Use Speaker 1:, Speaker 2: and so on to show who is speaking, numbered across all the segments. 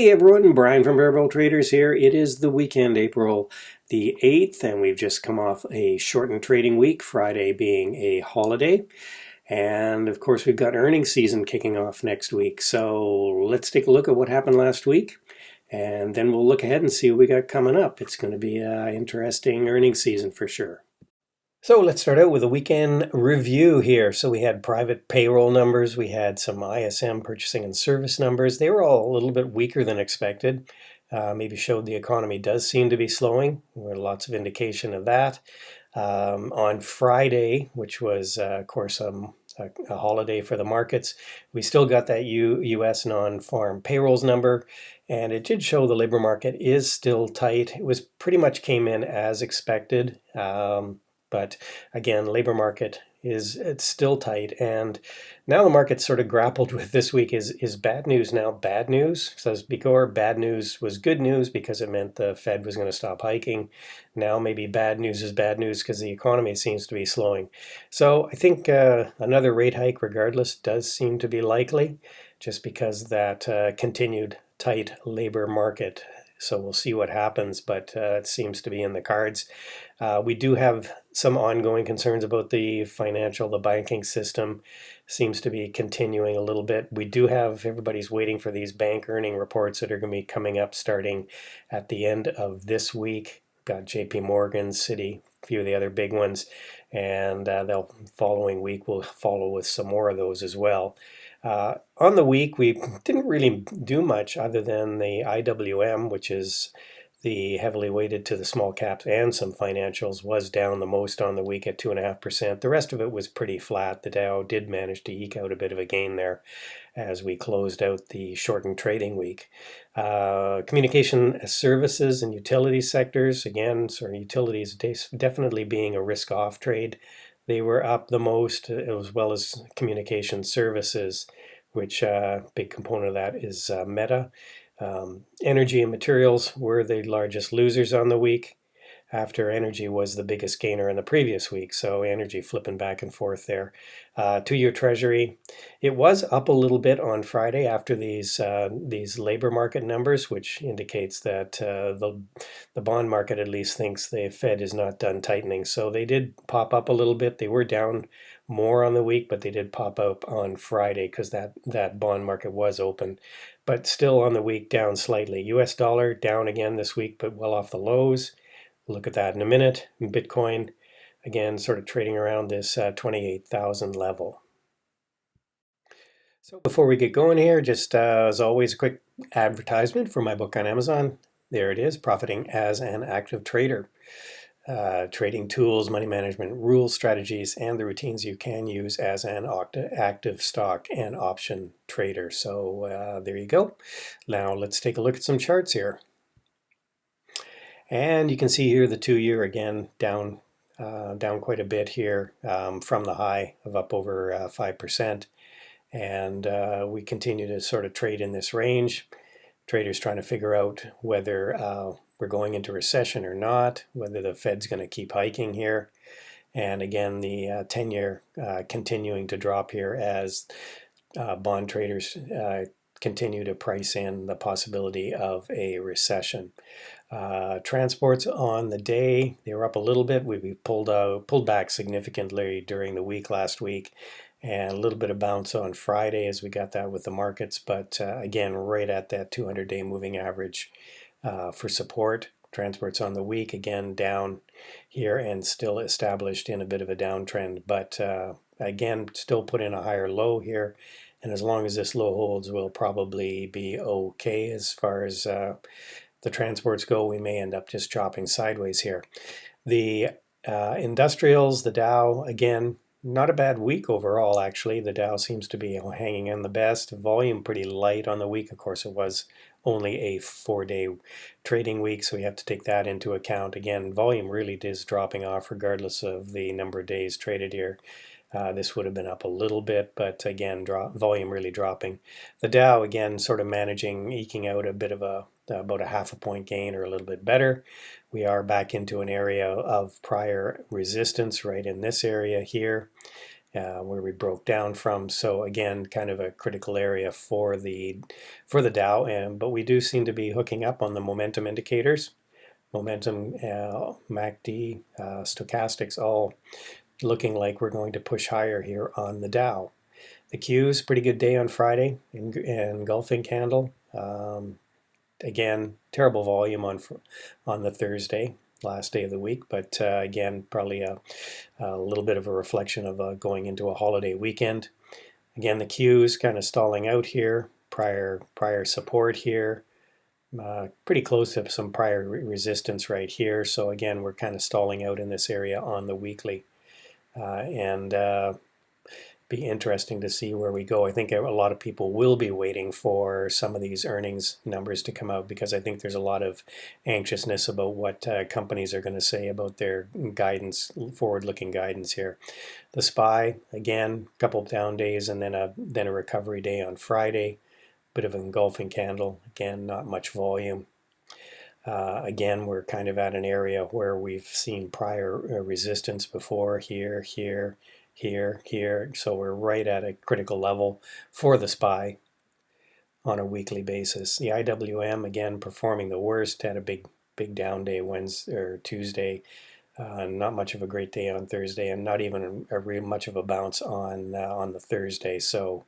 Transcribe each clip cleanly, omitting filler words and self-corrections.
Speaker 1: Hey everyone, Brian from Barrel Traders here. It is the weekend, April the 8th, and we've just come off a shortened trading week, Friday being a holiday. And of course, we've got earnings season kicking off next week. So let's take a look at what happened last week, and then we'll look ahead and see what we got coming up. It's going to be an interesting earnings season for sure. So let's start out with a weekend review here. So we had private payroll numbers, we had some ISM purchasing and service numbers. They were all a little bit weaker than expected. Maybe showed the economy does seem to be slowing. There were lots of indication of that. On Friday, which was, of course, a holiday for the markets, we still got that U.S. non-farm payrolls number, and it did show the labor market is still tight. It was pretty much came in as expected. But again, labor market it's still tight, and now the market's sort of grappled with this week is bad news now bad news? Says before, bad news was good news because it meant the Fed was going to stop hiking. Now maybe bad news is bad news because the economy seems to be slowing. So I think another rate hike regardless does seem to be likely, just because that continued tight labor market. So we'll see what happens, but it seems to be in the cards. We do have some ongoing concerns about the banking system seems to be continuing a little bit. We do have, everybody's waiting for these bank earning reports that are going to be coming up starting at the end of this week. Got JP Morgan, Citi, a few of the other big ones, and the following week we'll follow with some more of those as well. On the week, we didn't really do much other than the IWM, which is the heavily weighted to the small caps and some financials, was down the most on the week at 2.5%. The rest of it was pretty flat. The Dow did manage to eke out a bit of a gain there as we closed out the shortened trading week. Communication services and utility sectors, again, sort of utilities definitely being a risk-off trade. They were up the most, as well as communication services, which big component of that is Meta. Energy and materials were the largest losers on the week, after energy was the biggest gainer in the previous week. So energy flipping back and forth there. 2-year Treasury, it was up a little bit on Friday after these labor market numbers, which indicates that the bond market at least thinks the Fed is not done tightening. So they did pop up a little bit. They were down more on the week, but they did pop up on Friday because that bond market was open. But still on the week down slightly. US dollar down again this week, but well off the lows. We'll look at that in a minute. Bitcoin, again, sort of trading around this 28,000 level. So before we get going here, just as always, a quick advertisement for my book on Amazon. There it is, Profiting as an Active Trader. Trading tools, money management rules, strategies, and the routines you can use as an active stock and option trader. So there you go. Now let's take a look at some charts here. And you can see here the 2-year again down quite a bit here from the high of up over 5%. And we continue to sort of trade in this range. Traders trying to figure out whether we're going into recession or not, whether the Fed's going to keep hiking here. And again, the 10-year continuing to drop here as bond traders continue to price in the possibility of a recession. Transports on the day, they were up a little bit. We pulled back significantly during the week last week, and a little bit of bounce on Friday as we got that with the markets, but again, right at that 200-day moving average for support. Transports on the week, again, down here and still established in a bit of a downtrend, but again, still put in a higher low here. And as long as this low holds, we'll probably be okay as far as the transports go. We may end up just dropping sideways here. The industrials, the Dow, again, not a bad week overall, actually. The Dow seems to be hanging in the best. Volume pretty light on the week. Of course, it was only a 4-day trading week, so we have to take that into account. Again, volume really is dropping off regardless of the number of days traded here. This would have been up a little bit, but again, volume really dropping. The Dow, again, sort of eking out a bit of about a half a point gain or a little bit better. We are back into an area of prior resistance right in this area here. where we broke down from. So again, kind of a critical area for the Dow, but we do seem to be hooking up on the momentum indicators. Momentum, MACD, stochastics, all looking like we're going to push higher here on the Dow. The Qs, pretty good day on Friday, engulfing candle. Again, terrible volume on the Thursday, last day of the week, but again, probably a little bit of a reflection of going into a holiday weekend. Again, the Qs kind of stalling out here, prior support here, pretty close to some prior resistance right here. So again, we're kind of stalling out in this area on the weekly, and be interesting to see where we go. I think a lot of people will be waiting for some of these earnings numbers to come out, because I think there's a lot of anxiousness about what companies are going to say about their guidance, forward-looking guidance here. The SPY, again, a couple of down days and then a recovery day on Friday. Bit of an engulfing candle. Again, not much volume. Again, we're kind of at an area where we've seen prior resistance before, here, here, here. So we're right at a critical level for the SPY on a weekly basis. The IWM, again, performing the worst, had a big down day Wednesday or Tuesday. Not much of a great day on Thursday, and not even much of a bounce on the Thursday. So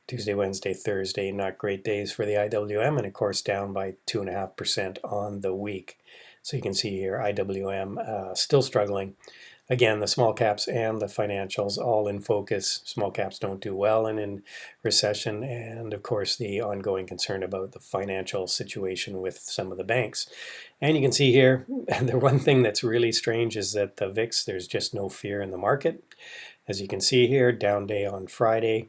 Speaker 1: Tuesday, Wednesday, Thursday, not great days for the IWM, and of course down by 2.5% on the week. So you can see here IWM still struggling. Again, the small caps and the financials all in focus. Small caps don't do well in recession, and of course the ongoing concern about the financial situation with some of the banks. And you can see here, the one thing that's really strange is that the VIX, there's just no fear in the market. As you can see here, down day on Friday,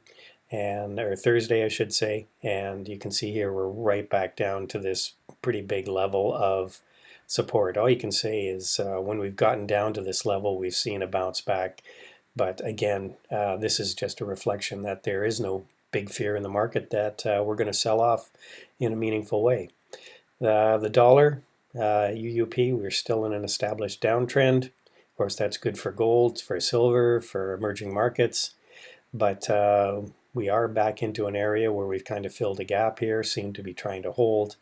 Speaker 1: or Thursday, I should say, and you can see here we're right back down to this pretty big level of support. All you can say is when we've gotten down to this level, we've seen a bounce back. But again, this is just a reflection that there is no big fear in the market that we're going to sell off in a meaningful way. The dollar, UUP, we're still in an established downtrend. Of course, that's good for gold, for silver, for emerging markets. But we are back into an area where we've kind of filled a gap here, seem to be trying to hold.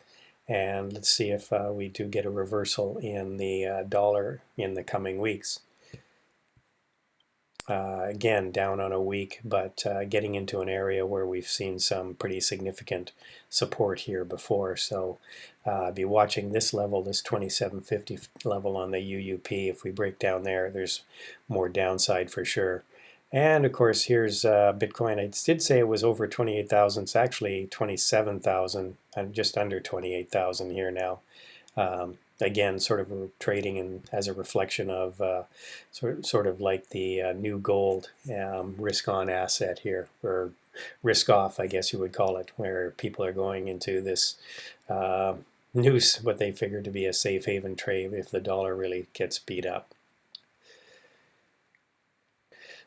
Speaker 1: And let's see if we do get a reversal in the dollar in the coming weeks. Again, down on a week, but getting into an area where we've seen some pretty significant support here before. So be watching this level, this 2750 level on the UUP. If we break down there, there's more downside for sure. And of course, here's Bitcoin. I did say it was over 28,000. It's actually 27,000, and just under 28,000 here now. Again, sort of trading as a reflection of sort of like the new gold risk-on asset here, or risk-off, I guess you would call it, where people are going into this news, what they figure to be a safe haven trade if the dollar really gets beat up.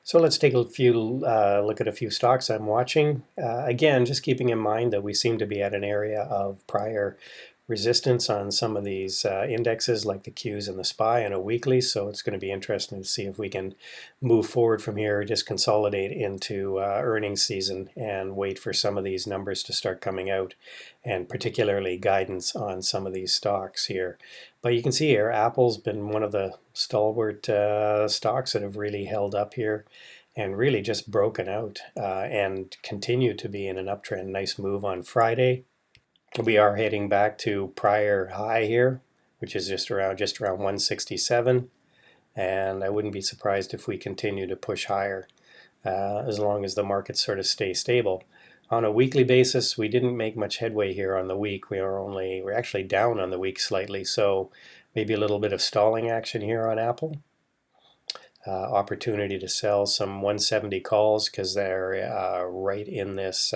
Speaker 1: So let's take a look at a few stocks I'm watching. Again, just keeping in mind that we seem to be at an area of prior resistance on some of these indexes like the Qs and the SPY on a weekly, so it's going to be interesting to see if we can move forward from here, just consolidate into earnings season and wait for some of these numbers to start coming out, and particularly guidance on some of these stocks here. But you can see here, Apple's been one of the stalwart stocks that have really held up here and really just broken out and continue to be in an uptrend. Nice move on Friday. We are heading back to prior high here, which is just around 167, and I wouldn't be surprised if we continue to push higher as long as the markets sort of stay stable. On a weekly basis, we didn't make much headway here on the week. We're actually down on the week slightly, so maybe a little bit of stalling action here on Apple. Opportunity to sell some 170 calls because they're right in this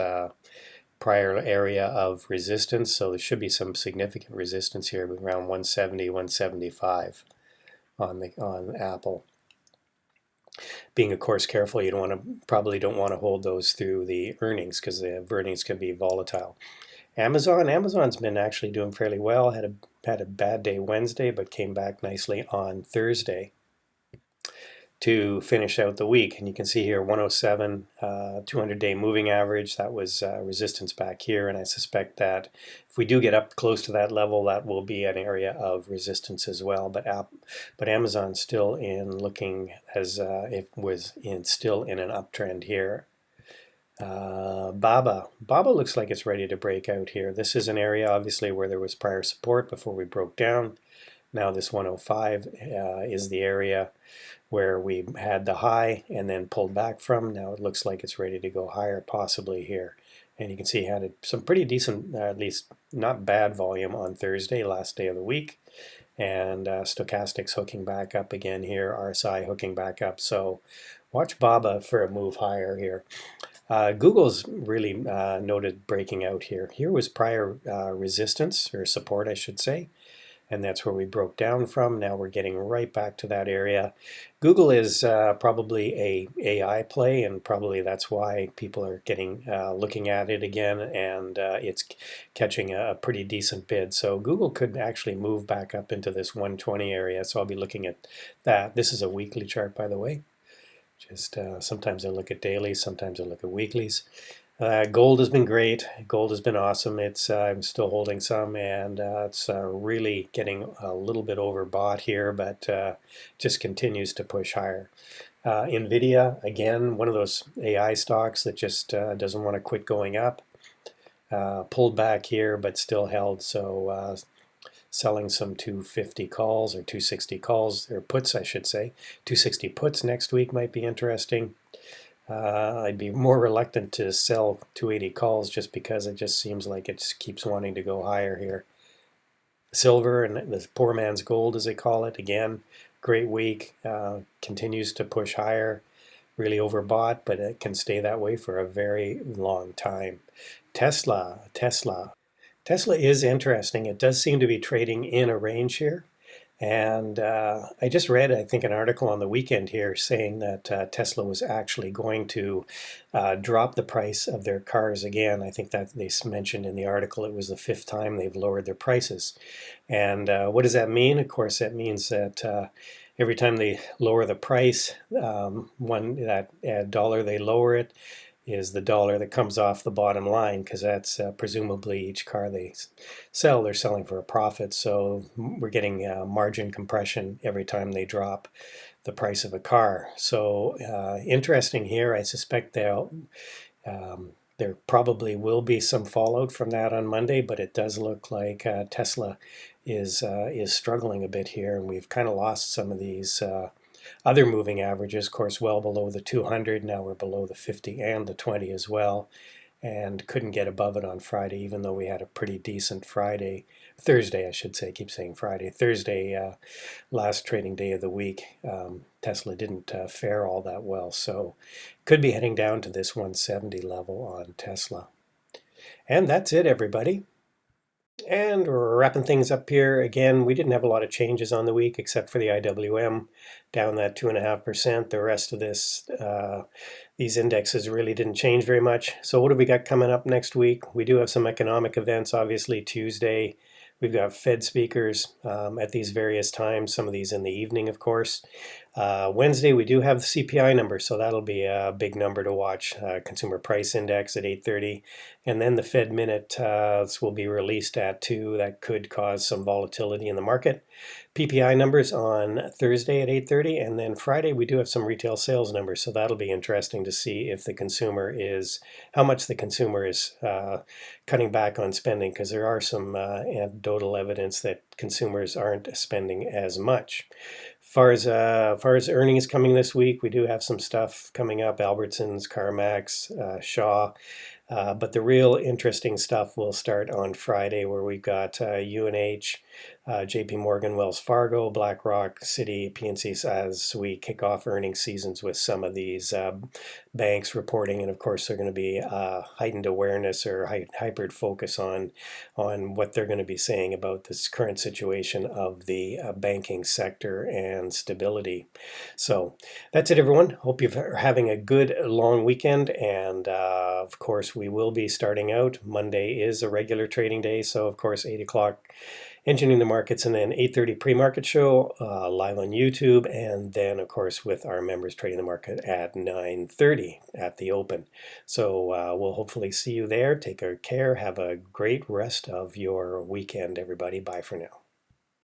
Speaker 1: prior area of resistance, so there should be some significant resistance here around 170, 175 on Apple. Being of course careful, you probably don't want to hold those through the earnings because the earnings can be volatile. Amazon's been actually doing fairly well. Had a bad day Wednesday, but came back nicely on Thursday. to finish out the week. And you can see here 107, 200-day moving average. That was resistance back here, and I suspect that if we do get up close to that level, that will be an area of resistance as well. But Amazon's still looking as it was still in an uptrend here. Baba looks like it's ready to break out here. This is an area obviously where there was prior support before we broke down. Now this 105 is the area where we had the high and then pulled back from. Now it looks like it's ready to go higher, possibly here. And you can see it had some pretty decent, at least not bad volume on Thursday, last day of the week. And stochastics hooking back up again here, RSI hooking back up. So watch Baba for a move higher here. Google's really noted breaking out here. Here was prior resistance, or support I should say, and that's where we broke down from. Now we're getting right back to that area. Google is probably a AI play, and probably that's why people are getting looking at it again, and it's catching a pretty decent bid. So Google could actually move back up into this 120 area, so I'll be looking at that. This is a weekly chart, by the way. Just sometimes I look at dailies, sometimes I look at weeklies. Gold has been great. Gold has been awesome. It's I'm still holding some, and it's really getting a little bit overbought here, but just continues to push higher. Nvidia, again, one of those AI stocks that just doesn't want to quit going up. Pulled back here, but still held. So selling some 250 calls, or 260 calls, or puts I should say. 260 puts next week might be interesting. I'd be more reluctant to sell 280 calls just because it just seems like it just keeps wanting to go higher here. Silver, and the poor man's gold as they call it, again, great week, continues to push higher, really overbought, but it can stay that way for a very long time. Tesla is interesting. It does seem to be trading in a range here. And I just read, I think, an article on the weekend here saying that Tesla was actually going to drop the price of their cars again. I think that they mentioned in the article it was the 5th time they've lowered their prices. And what does that mean? Of course, that means that every time they lower the price, that dollar they lower it is the dollar that comes off the bottom line, because that's presumably each car they sell, they're selling for a profit. So we're getting margin compression every time they drop the price of a car. So interesting here. I suspect there probably will be some fallout from that on Monday, but it does look like Tesla is struggling a bit here, and we've kind of lost some of these other moving averages, of course, well below the 200. Now we're below the 50 and the 20 as well, and couldn't get above it on Friday, even though we had a pretty decent Thursday, I should say, keep saying Friday. Thursday, last trading day of the week, Tesla didn't fare all that well, so could be heading down to this 170 level on Tesla. And that's it, everybody. And we're wrapping things up here. Again, we didn't have a lot of changes on the week except for the IWM down that 2.5%. The rest of these indexes really didn't change very much. So what have we got coming up next week? We do have some economic events, obviously. Tuesday, we've got Fed speakers at these various times, some of these in the evening, of course. Wednesday, we do have the CPI number, so that'll be a big number to watch. Consumer Price Index at 8:30. And then the Fed minute will be released at 2. That could cause some volatility in the market. PPI numbers on Thursday at 8:30. And then Friday, we do have some retail sales numbers, so that'll be interesting to see if how much the consumer is cutting back on spending, because there are some anecdotal evidence that consumers aren't spending as much. As far as earnings coming this week, we do have some stuff coming up: Albertsons, CarMax, Shaw. But the real interesting stuff will start on Friday, where we've got UNH, JP Morgan, Wells Fargo, BlackRock, Citi, PNC, as we kick off earnings seasons with some of these banks reporting. And of course, they're going to be heightened awareness or hyper focus on what they're going to be saying about this current situation of the banking sector and stability. So that's it, everyone. Hope you're having a good long weekend. And of course, we will be starting out. Monday is a regular trading day. So of course, 8 o'clock, Engineering the markets, and then 8:30 pre-market show live on YouTube, and then of course with our members trading the market at 9:30 at the open. So we'll hopefully see you there. Take care. Have a great rest of your weekend, everybody. Bye for now.